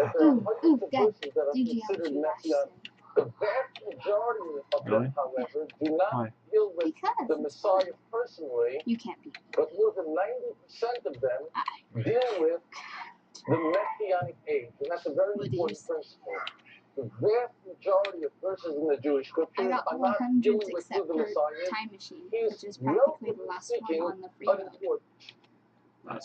that there are hundreds of verses that are considered messianic. The vast majority of them, however, do not deal with the Messiah personally, but more than 90% of them deal with the Messianic age, and that's a very important principle. The vast majority of verses in the Jewish scriptures are not dealing with who the Messiah is. He's, relatively speaking, unimportant.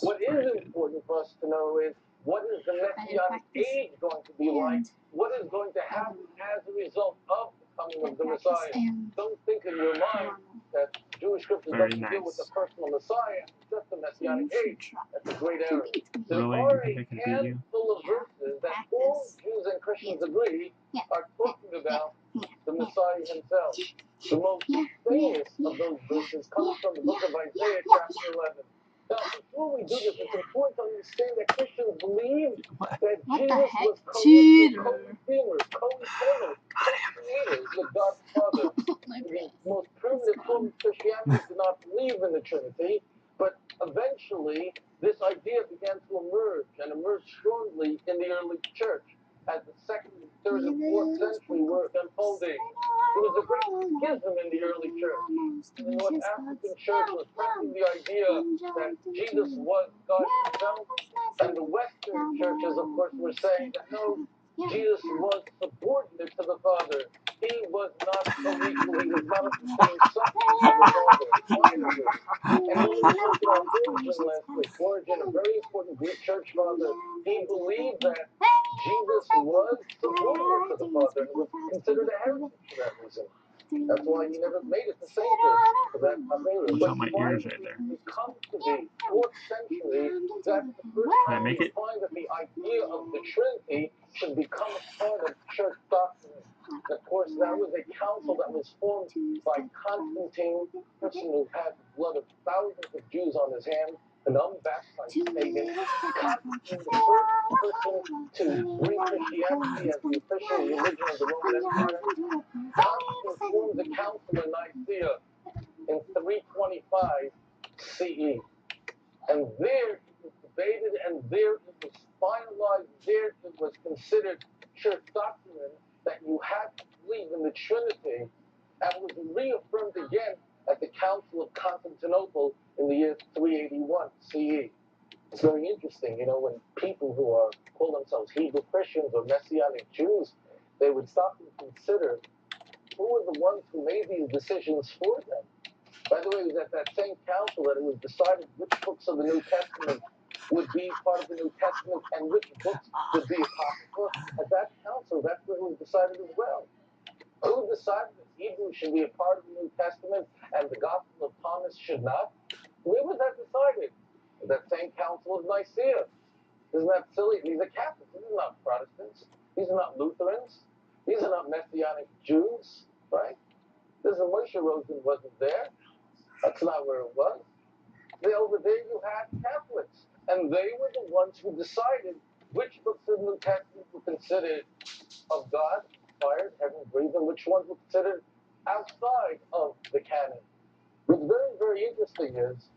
What is important for us to know is what is the Messianic age going to be like? What is going to happen as a result of the coming of the Messiah? Don't think in your mind that Jewish scriptures don't deal with the personal Messiah, just the Messianic age. That's a great error. There are a handful of verses that all Jews and Christians agree are talking about the Messiah himself. The most famous of those verses comes from the book of Isaiah, chapter 11. Now, before we do this, it's important to understand that Christians believe that Jesus was co-redeemer, co-eternal, co-creator with God the Father. The most primitive form of Christianity did not believe in the Trinity, but eventually this idea began to emerge and emerge strongly in the early church as the 2nd, 3rd, and 4th century were unfolding. There was a great schism in the early church. The North African church was pressing the idea that Jesus was God himself, and the Western churches, of course, were saying that no, Jesus was subordinate to the Father. He was not co-equal. He was not of the same substance as the Father. Finally, and when we look at our Origen last week, Origen, a very important Greek church father, he believed that Jesus was subordinate to the Father and was considered a heretic for that reason. That's why he never made it to sainthood for that Aveira. But finally, we come to the 4th century, that's the first time we find that the idea of the Trinity should become a part of church doctrine. Of course, that was a council that was formed by Constantine, a person who had the blood of thousands of Jews on his hands, an unbaptized pagan. Constantine, the first person to bring Christianity as the official religion of the Roman Empire. Constantine formed the Council in Nicaea in 325 CE. And there it was debated, and there it was finalized, there it was considered church doctrine that you had to believe in the Trinity, and was reaffirmed again at the Council of Constantinople in the year 381 CE. It's very interesting, you know, when people who call themselves Hebrew Christians or Messianic Jews, they would stop and consider who were the ones who made these decisions for them. By the way, it was at that same council that it was decided which books of the New Testament would be part of the New Testament and which books would be apocryphal. At that council, that's what was decided as well. Who decided that Hebrews should be a part of the New Testament and the Gospel of Thomas should not? Where was that decided? At that same council of Nicaea. Isn't that silly? These are Catholics. These are not Protestants. These are not Lutherans. These are not Messianic Jews, right? This Moshe Rosen wasn't there. That's not where it was. Over there you had Catholics, and they were the ones who decided which books of the New Testament were considered of God, inspired, heaven-breathed, and which ones were considered outside of the canon. What's very, very interesting is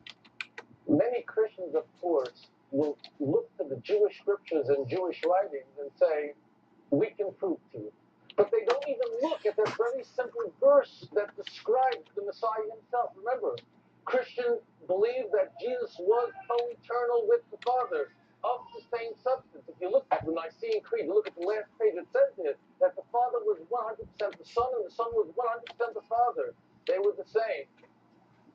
many Christians, of course, will look to the Jewish scriptures and Jewish writings and say, we can prove to you. But they don't even look at that very simple verse that describes the Messiah himself. Remember, Christians believe that Jesus was co-eternal with the Father of the same substance. If you look at the Nicene Creed, you look at the last page, it says there that the Father was 100% the Son and the Son was 100% the Father. They were the same.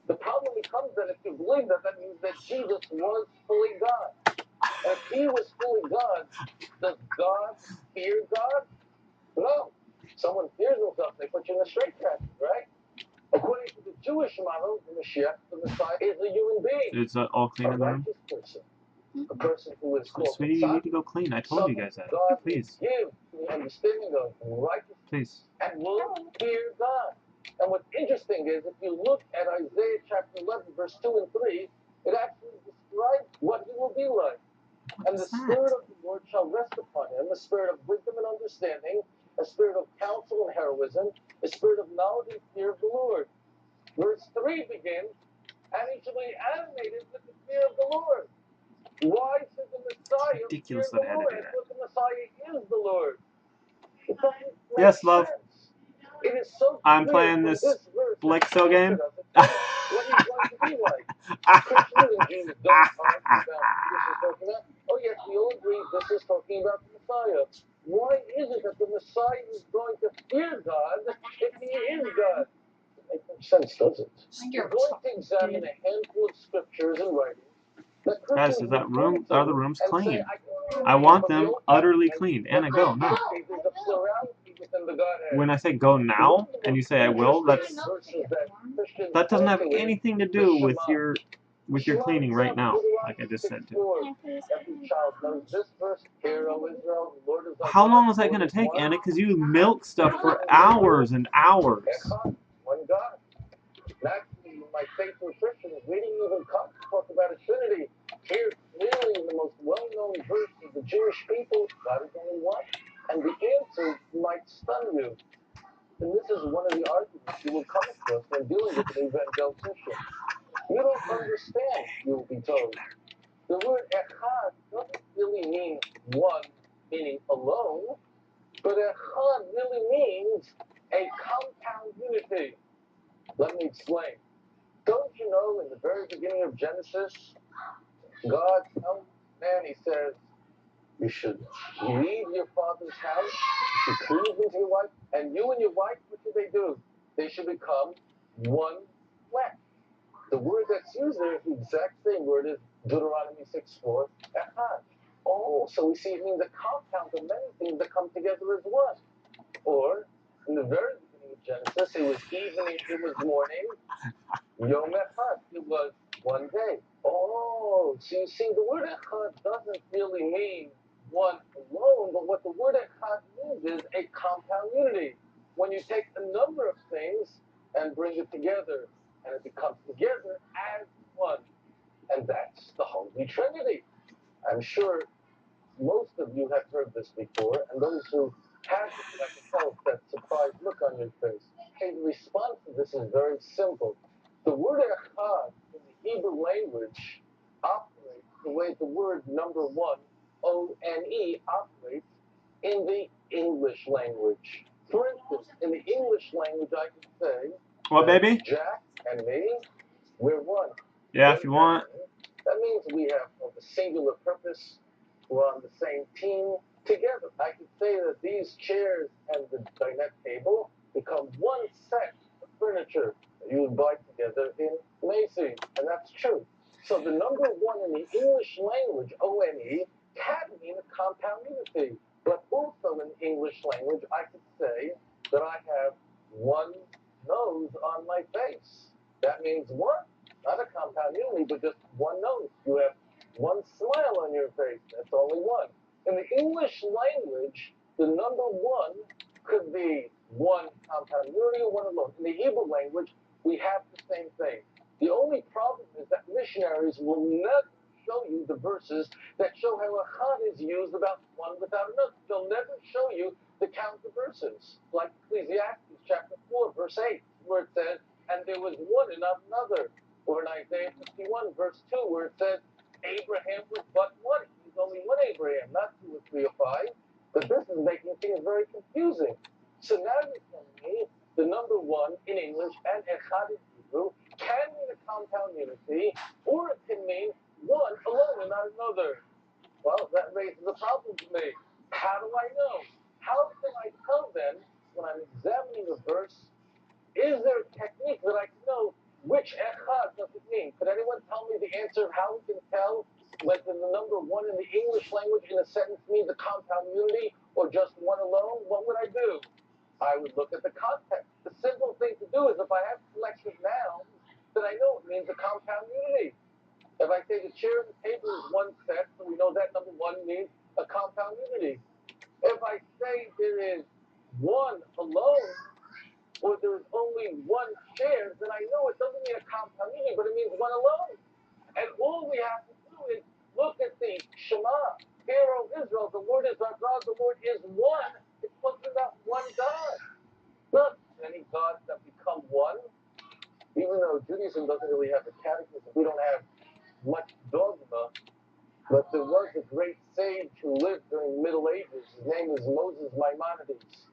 The problem becomes that if you believe that, that means that Jesus was fully God. And if he was fully God, does God fear God? No. Someone fears himself, they put you in a straitjacket, right? According to the Jewish model, the Mashiach, the Messiah, is a human being. Is that all clean in the room? Person. A person who is called Sweetie, you need to go clean. I told you guys that. God Please. Give the understanding of righteousness. Please. And will fear God. And what's interesting is, if you look at Isaiah chapter 11, verse 2 and 3, it actually describes what he will be like. And the Spirit of the Lord shall rest upon him, a spirit of wisdom and understanding, a spirit of counsel and heroism, a spirit of knowledge and fear of the Lord. Verse 3 begins, and he shall be animated with the fear of the Lord. Why should the Messiah fear the Lord? I thought the Messiah is the Lord. It doesn't make Yes, love. sense. It is so I'm clear playing from this this verse Blixo game. what he's going to be like. Christians and Jews don't argue about who this is talking about. Oh yes, we all agree this is talking about the Messiah. Why is it that the Messiah is going to fear God if he is God? It makes no sense, does it? We're going to examine a handful of scriptures and writings that Guys, Christians is that will room? point Are the to rooms and say, clean? I can I prove want from the them Old utterly Testament clean. that Anna, go now. there's a plurality within the Godhead. When I say go now, and you say I will, that doesn't have anything to do with your cleaning right now, like I just said to. How long is that going to take, Anna? Because you milk stuff for hours and hours. One God. Naturally, my faithful Christians, we didn't even come to talk about a Trinity. Here, clearly, in the most well-known verse of the Jewish people, God is only one. And the answer might stun you. And this is one of the arguments you will come across when dealing with an evangelical Christian. You don't understand, you'll be told. The word echad doesn't really mean one, meaning alone, but echad really means a compound unity. Let me explain. Don't you know in the very beginning of Genesis, God tells man, he says, you should leave your father's house, you should cleave into your wife, and you and your wife, what should they do? They should become one flesh. The word that's used there is the exact same word as Deuteronomy 6:4, echad. Oh, so we see it means a compound of many things that come together as one. Or, in the very beginning of Genesis, it was evening, it was morning, Yom Echad, it was one day. Oh, so you see, the word Echad doesn't really mean one alone, but what the word Echad means is a compound unity. When you take a number of things and bring it together, and it becomes together as one. And that's the Holy Trinity. I'm sure most of you have heard this before, and those who haven't, I can tell that surprised look on your face. Hey, the response to this is very simple. The word echad in the Hebrew language operates the way the word number one, O-N-E, operates in the English language. For instance, in the English language, I can say, What, baby? Jack and me, we're one. Yeah, if you want. That means we have a singular purpose. We're on the same team together. I could say that these chairs and the dinette table become one set of furniture that you would buy together in Macy's, and that's true. So the number one in the English language, O-N-E, can mean a compound unity. But also in the English language, I could say that I have one nose on my face. That means one. Not a compound unity, but just one nose. You have one smile on your face. That's only one. In the English language, the number one could be one compound unity or one alone. In the Hebrew language, we have the same thing. The only problem is that missionaries will never show you the verses that show how echad is used about one without another. They'll never show you the counter verses, like Ecclesiastes chapter 4, verse 8, where it says, and there was one and not another. Or in Isaiah 51, verse 2, where it says, Abraham was but one. He's only one Abraham, not two or three or five. But this is making things very confusing. So now you're telling me the number one in English and echad in Hebrew can mean a compound unity, or it can mean one alone and not another. Well, that raises a problem for me. How do I know? How can I tell then, when I'm examining a verse, is there a technique that I can know which echad does it mean? Could anyone tell me the answer of how we can tell whether the number one in the English language in a sentence means a compound unity or just one alone? What would I do? I would look at the context. The simple thing to do is if I have collective nouns, then I know it means a compound unity. If I say the chair and the table is one set, so we know that number one means a compound unity. If I say there is one alone, or there's only one chair, then I know it doesn't mean a compound unity, but it means one alone. And all we have to do is look at the Shema. Hear, O Israel, the Lord is our God, the Lord is one. It's talking about one God. Not many gods that become one. Even though Judaism doesn't really have a catechism, we don't have much dogma, but there was a great sage who lived during the Middle Ages His name is Moses Maimonides.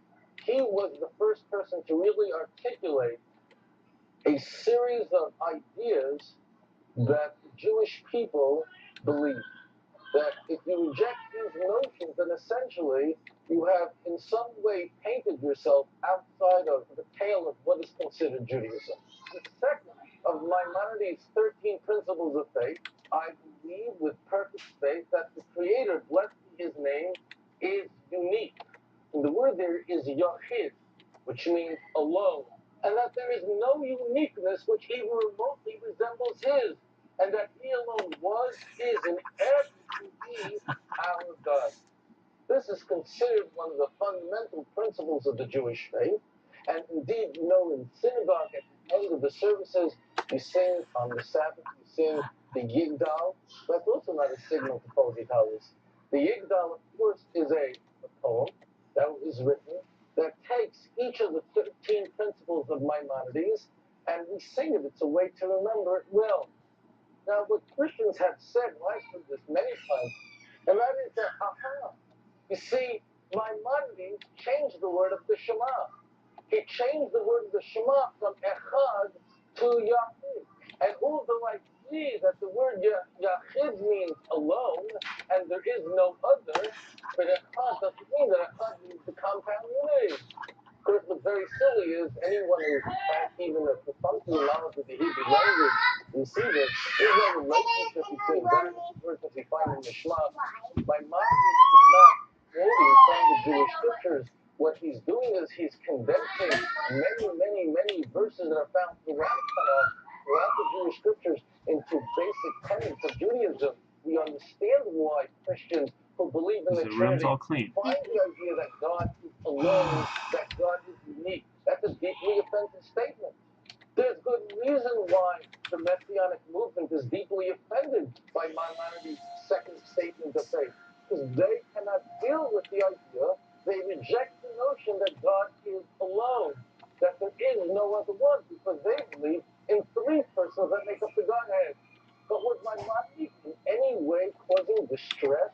He was the first person to really articulate a series of ideas that the Jewish people believe. That if you reject these notions, then essentially you have in some way painted yourself outside of the pale of what is considered Judaism. The second of Maimonides' 13 principles of faith, I believe with perfect faith that the Creator, blessed be His name, is unique. And the word there is yachid, which means alone. And that there is no uniqueness which even remotely resembles His. And that He alone was, is, and ever will be our God. This is considered one of the fundamental principles of the Jewish faith. And indeed, you know, in synagogue at the end of the services, you sing on the Sabbath, you sing the Yigdal. That's also not a signal to Holy Talis. The Yigdal, of course, is a poem that is written that takes each of the 13 principles of Maimonides, and we sing it. It's a way to remember it well. Now, what Christians have said, well, I've heard this many times, and that is that, you see, Maimonides changed the word of the Shema. He changed the word of the Shema from Echad to Yachid. And although I see that the word Yachid means alone, and there is no other, but Echad doesn't mean that Echad means the compound unity. Of course, what's very silly is anyone who has even a perfunctory knowledge of the Hebrew language, you see this, there's no relationship between various words that we find in the Shema. Maimonides is not quoting from the Jewish scriptures. What he's doing is he's condensing many verses that are found throughout the Jewish scriptures into basic tenets of Judaism. We understand why Christians who believe in the Trinity find the idea that God is alone, that God is unique. That's a deeply offensive statement. There's good reason why the Messianic movement is deeply offended by Maimonides' second statement of faith, because they cannot deal with the idea. They reject the notion that God is alone, that there is no other one, because they believe in three persons that make up the Godhead. But was Maimonides in any way causing distress?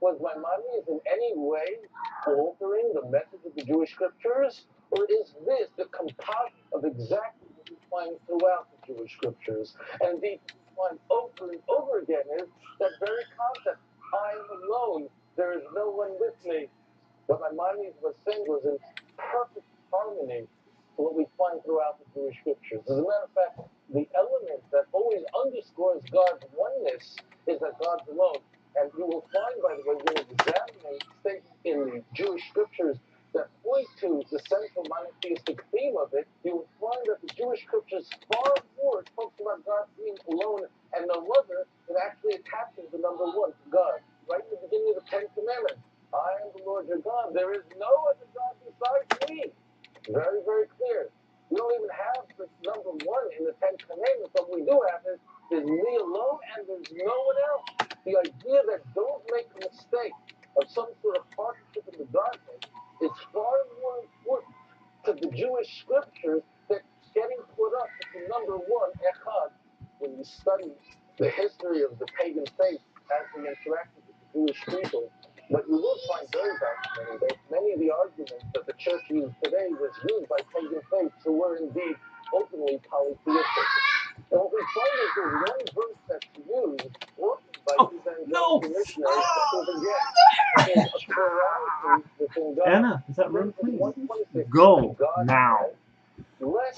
Was Maimonides in any way altering the message of the Jewish scriptures? Or is this the composite of exactly what we find throughout the Jewish scriptures? And indeed, what we find over and over again is that very concept, I am alone, there is no one with me. What Maimonides was saying was in perfect harmony to what we find throughout the Jewish scriptures. As a matter of fact, the element that always underscores God's oneness is that God's alone. And you will find, by the way, when examining statements in the Jewish scriptures that point to the central monotheistic theme of it, you will find that the Jewish scriptures far more talks about God being alone and no other than actually attaching the number one to God. Right in the beginning of the Ten Commandments, I am the Lord your God. There is no other God besides me. Very, very clear. We don't even have the number one in the Ten Commandments. What we do have is me alone and there's no one else. The idea that don't make a mistake of some sort of partnership in the Godhead is far more important to the Jewish scriptures than getting put up with the number one, Echad. When you study the history of the pagan faith as they interacted with the Jewish people, but you will find very fascinating that many of the arguments that the church used today was used by pagan faiths who were indeed openly polytheistic. And what we find is there's one verse that's used often by evangelical missionaries to prove again is a plurality within God. Anna, is that room Genesis clean? 1:26, Go God now. said, let